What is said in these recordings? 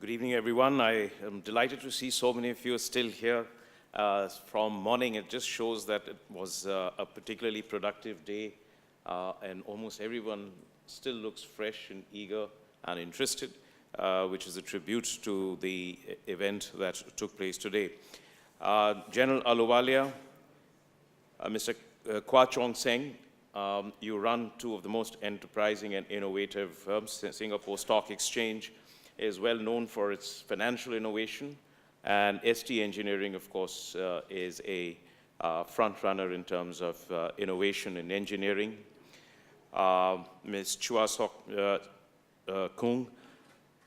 Good evening, everyone. I am delighted to see so many of you are still here from morning. It just shows that it was a particularly productive day, and almost everyone still looks fresh and eager and interested, which is a tribute to the event that took place today. General Ahluwalia, Mr. Kwa Chong Seng, you run two of the most enterprising and innovative firms. Singapore Stock Exchange is well known for its financial innovation, and ST Engineering, of course, is a front runner in terms of innovation in engineering. Ms. Chua Sok Kung,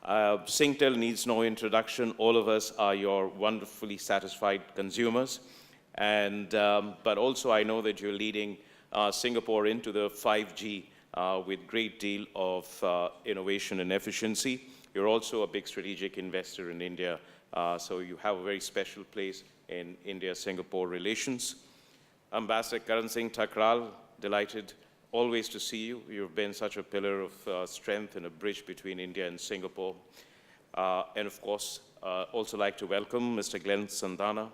Singtel needs no introduction. All of us are your wonderfully satisfied consumers, and but also I know that you're leading Singapore into the 5G with great deal of innovation and efficiency. You're also a big strategic investor in India, so you have a very special place in India-Singapore relations. Ambassador Karan Singh Thakral, delighted always to see you. You've been such a pillar of strength and a bridge between India and Singapore. And of course, also like to welcome Mr. Glenn Santana.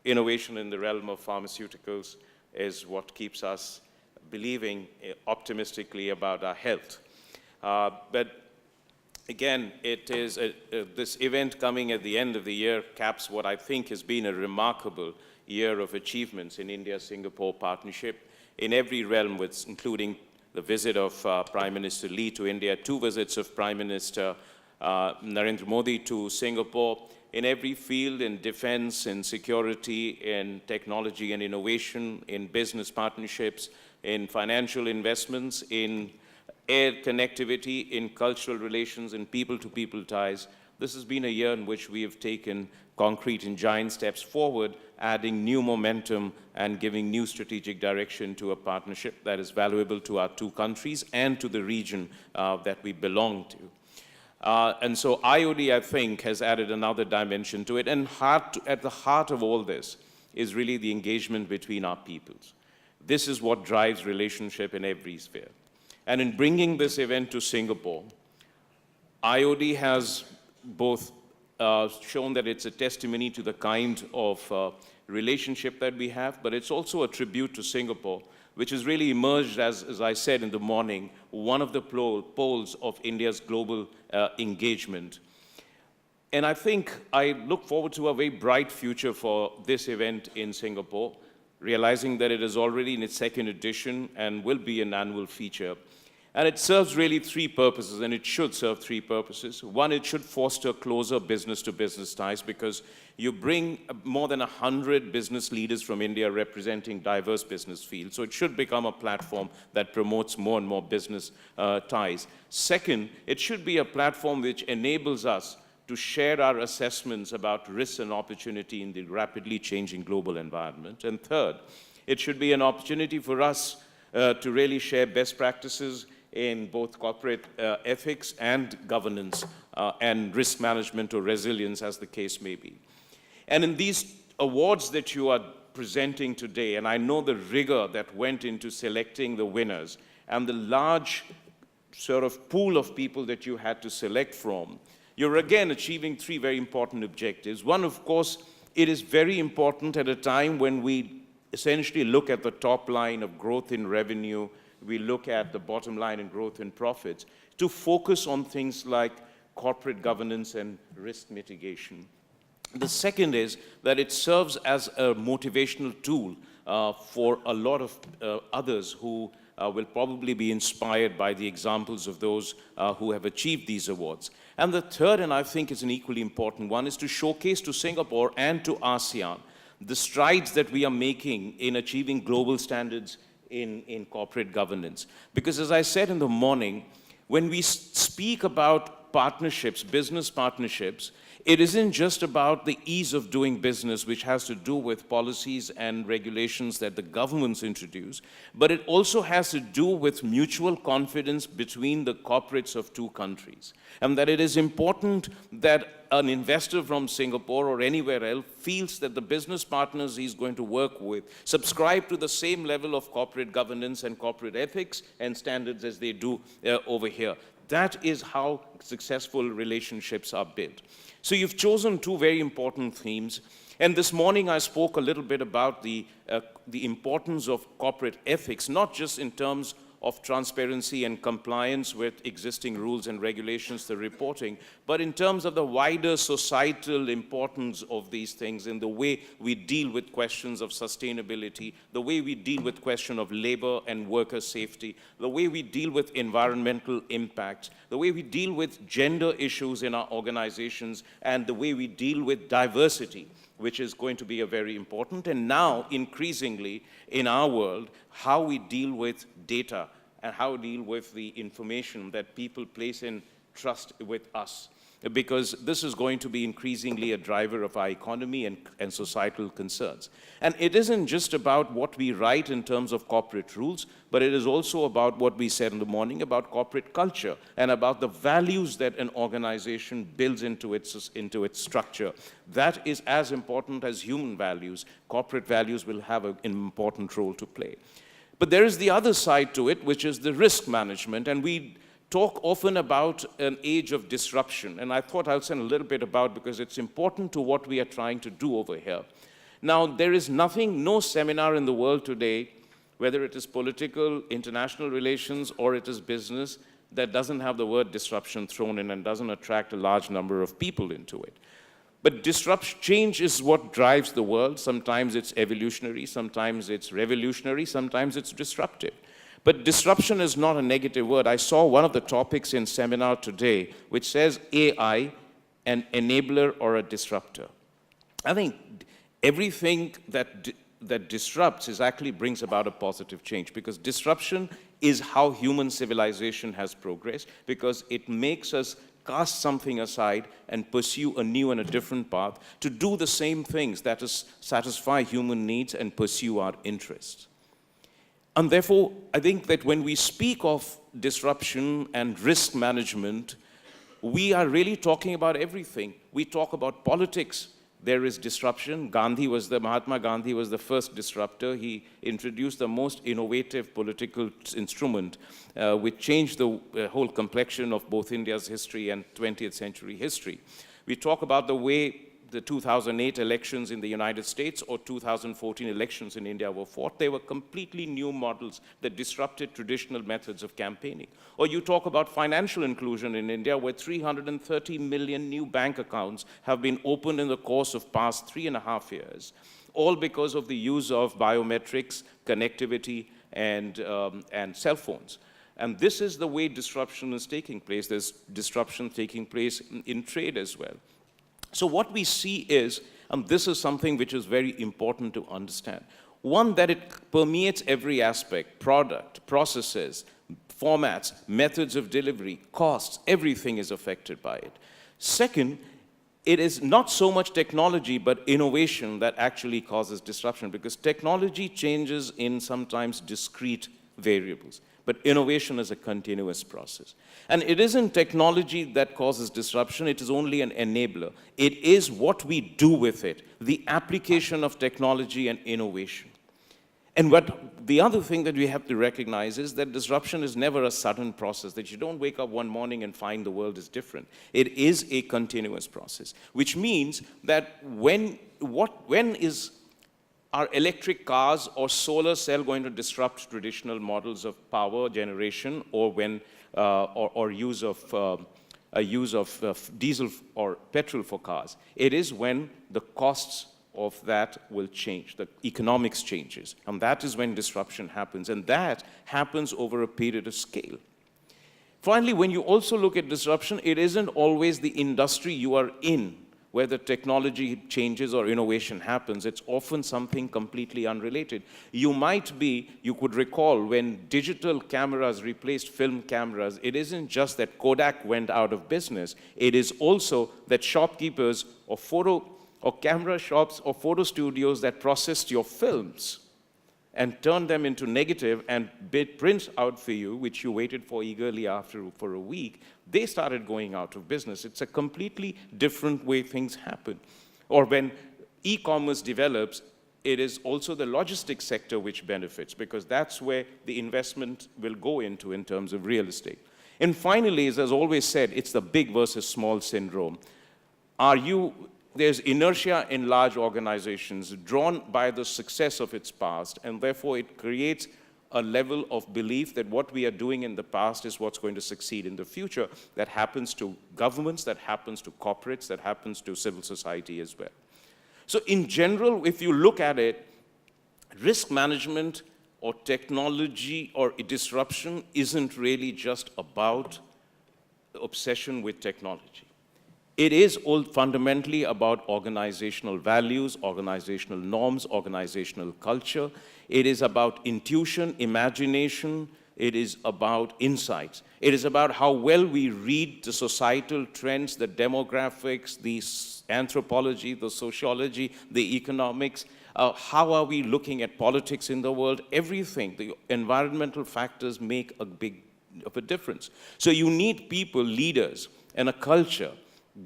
Innovation in the realm of pharmaceuticals is what keeps us believing optimistically about our health. But again, it is this event coming at the end of the year caps what I think has been a remarkable year of achievements in India-Singapore partnership in every realm, including the visit of Prime Minister Lee to India, 2 visits of Prime Minister Narendra Modi to Singapore, in every field, in defense, in security, in technology and innovation, in business partnerships, in financial investments, in air connectivity, in cultural relations, in people-to-people ties. This has been a year in which we have taken concrete and giant steps forward, adding new momentum and giving new strategic direction to a partnership that is valuable to our 2 countries and to the region that we belong to. And so IOD, I think, has added another dimension to it. And at the heart of all this is really the engagement between our peoples. This is what drives relationship in every sphere. And in bringing this event to Singapore, IOD has both shown that it's a testimony to the kind of relationship that we have, but it's also a tribute to Singapore, which has really emerged, as I said in the morning, one of the poles of India's global engagement. And I think I look forward to a very bright future for this event in Singapore, realizing that it is already in its 2nd edition and will be an annual feature. And it serves really 3 purposes, and it should serve 3 purposes. One, it should foster closer business-to-business ties, because you bring more than 100 business leaders from India representing diverse business fields. So it should become a platform that promotes more and more business ties. Second, it should be a platform which enables us to share our assessments about risks and opportunity in the rapidly changing global environment. And third, it should be an opportunity for us to really share best practices in both corporate ethics and governance and risk management or resilience, as the case may be. And in these awards that you are presenting today, and I know the rigor that went into selecting the winners and the large sort of pool of people that you had to select from, you're again achieving 3 very important objectives. One, of course, it is very important at a time when we essentially look at the top line of growth in revenue, we look at the bottom line and growth in profits, to focus on things like corporate governance and risk mitigation. The second is that it serves as a motivational tool for a lot of others who will probably be inspired by the examples of those who have achieved these awards. And the third, and I think is an equally important one, is to showcase to Singapore and to ASEAN the strides that we are making in achieving global standards in corporate governance. Because as I said in the morning, when we speak about partnerships, business partnerships, it isn't just about the ease of doing business, which has to do with policies and regulations that the governments introduce, but it also has to do with mutual confidence between the corporates of 2 countries. And that it is important that an investor from Singapore or anywhere else feels that the business partners he's going to work with subscribe to the same level of corporate governance and corporate ethics and standards as they do over here. that is how successful relationships are built. So you've chosen two very important themes. And this morning I spoke a little bit about the importance of corporate ethics, not just in terms of transparency and compliance with existing rules and regulations, the reporting, but in terms of the wider societal importance of these things in the way we deal with questions of sustainability, the way we deal with question of labor and worker safety, the way we deal with environmental impacts, the way we deal with gender issues in our organizations, and the way we deal with diversity, which is going to be a very important, and now increasingly in our world, how we deal with data and how we deal with the information that people place in trust with us. Because this is going to be increasingly a driver of our economy and societal concerns. And it isn't just about what we write in terms of corporate rules, but it is also about what we said in the morning about corporate culture and about the values that an organization builds into its structure. That is as important as human values. Corporate values will have an important role to play. But there is the other side to it, which is the risk management, and we talk often about an age of disruption, and I thought I'll say a little bit about because it's important to what we are trying to do over here. Now, there is no seminar in the world today, whether it is political, international relations, or it is business, that doesn't have the word disruption thrown in and doesn't attract a large number of people into it. But change is what drives the world. Sometimes it's evolutionary, sometimes it's revolutionary, sometimes it's disruptive. But disruption is not a negative word. I saw one of the topics in seminar today, which says AI, an enabler or a disruptor. I think everything that disrupts actually brings about a positive change, because disruption is how human civilization has progressed, because it makes us cast something aside and pursue a new and a different path to do the same things, that is, satisfy human needs and pursue our interests. And therefore, I think that when we speak of disruption and risk management, we are really talking about everything. We talk about politics. There is disruption. Mahatma Gandhi was the first disruptor. He introduced the most innovative political instrument, which changed the whole complexion of both India's history and 20th century history. We talk about the way the 2008 elections in the United States or 2014 elections in India were fought. They were completely new models that disrupted traditional methods of campaigning. Or you talk about financial inclusion in India, where 330 million new bank accounts have been opened in the course of past 3.5 years, all because of the use of biometrics, connectivity, and cell phones. And this is the way disruption is taking place. There's disruption taking place in trade as well. So what we see is, and this is something which is very important to understand, one, that it permeates every aspect: product, processes, formats, methods of delivery, costs, everything is affected by it. Second, it is not so much technology, but innovation that actually causes disruption, because technology changes in sometimes discrete variables. But innovation is a continuous process. And it isn't technology that causes disruption, it is only an enabler. It is what we do with it, the application of technology and innovation. And the other thing that we have to recognize is that disruption is never a sudden process, that you don't wake up one morning and find the world is different. It is a continuous process, which means that when is are electric cars or solar cell going to disrupt traditional models of power generation, or when use of diesel or petrol for cars? It is when the costs of that will change, the economics changes, and that is when disruption happens, and that happens over a period of scale. Finally, when you also look at disruption, it isn't always the industry you are in where the technology changes or innovation happens. It's often something completely unrelated. You could recall when digital cameras replaced film cameras, it isn't just that Kodak went out of business. It is also that shopkeepers or camera shops or photo studios that processed your films and turned them into negative and bid prints out for you, which you waited for eagerly for a week, they started going out of business. It's a completely different way things happen. Or when e-commerce develops, it is also the logistics sector which benefits, because that's where the investment will go into in terms of real estate. And finally, as I've always said, it's the big versus small syndrome. There's inertia in large organizations drawn by the success of its past, and therefore it creates a level of belief that what we are doing in the past is what's going to succeed in the future. That happens to governments, that happens to corporates, that happens to civil society as well. So in general, if you look at it, risk management or technology or disruption isn't really just about the obsession with technology. It is all fundamentally about organizational values, organizational norms, organizational culture. It is about intuition, imagination. It is about insights. It is about how well we read the societal trends, the demographics, the anthropology, the sociology, the economics. How are we looking at politics in the world? Everything, the environmental factors make a big of a difference. So you need people, leaders, and a culture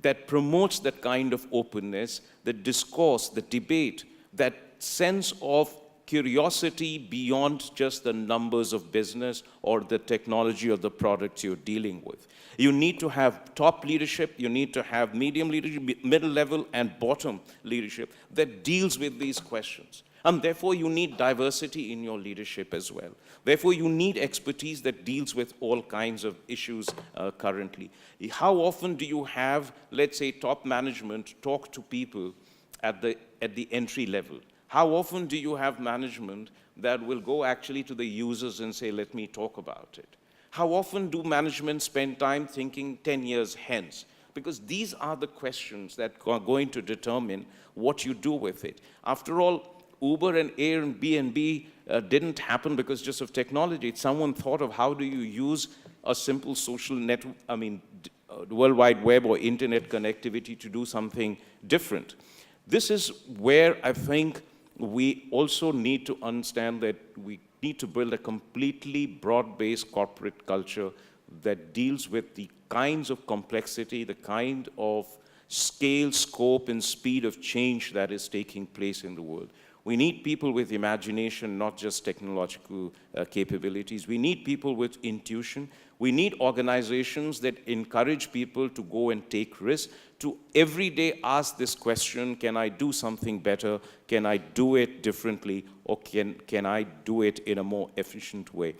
that promotes that kind of openness, the discourse, the debate, that sense of curiosity beyond just the numbers of business or the technology or the products you're dealing with. You need to have top leadership, you need to have medium leadership, middle level and bottom leadership that deals with these questions. And therefore you need diversity in your leadership as well. Therefore you need expertise that deals with all kinds of issues currently. How often do you have, let's say, top management talk to people at the entry level? How often do you have management that will go actually to the users and say, let me talk about it? How often do management spend time thinking 10 years hence? Because these are the questions that are going to determine what you do with it. After all, Uber and Airbnb didn't happen because just of technology. Someone thought of how do you use a simple social network, World Wide Web or internet connectivity to do something different. This is where I think we also need to understand that we need to build a completely broad-based corporate culture that deals with the kinds of complexity, the kind of scale, scope, and speed of change that is taking place in the world. We need people with imagination, not just technological capabilities. We need people with intuition. We need organizations that encourage people to go and take risks, to every day ask this question, can I do something better? Can I do it differently? Or can I do it in a more efficient way?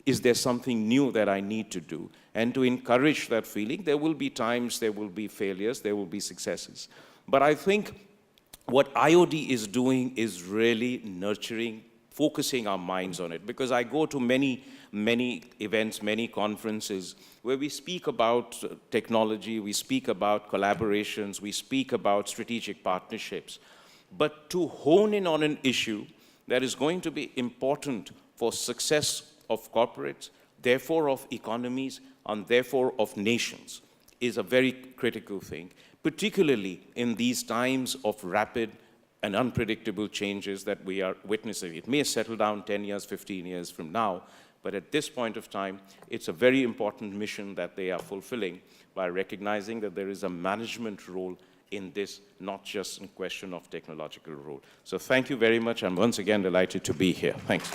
Is there something new that I need to do? And to encourage that feeling, there will be times, there will be failures, there will be successes. But I think what IOD is doing is really nurturing, focusing our minds on it. Because I go to many events, many conferences, where we speak about technology, we speak about collaborations, we speak about strategic partnerships. But to hone in on an issue that is going to be important for success of corporates, therefore of economies, and therefore of nations, is a very critical thing, particularly in these times of rapid and unpredictable changes that we are witnessing. It may settle down 10 years, 15 years from now, but at this point of time, it's a very important mission that they are fulfilling by recognizing that there is a management role in this, not just in question of technological role. So thank you very much. I'm once again delighted to be here. Thanks.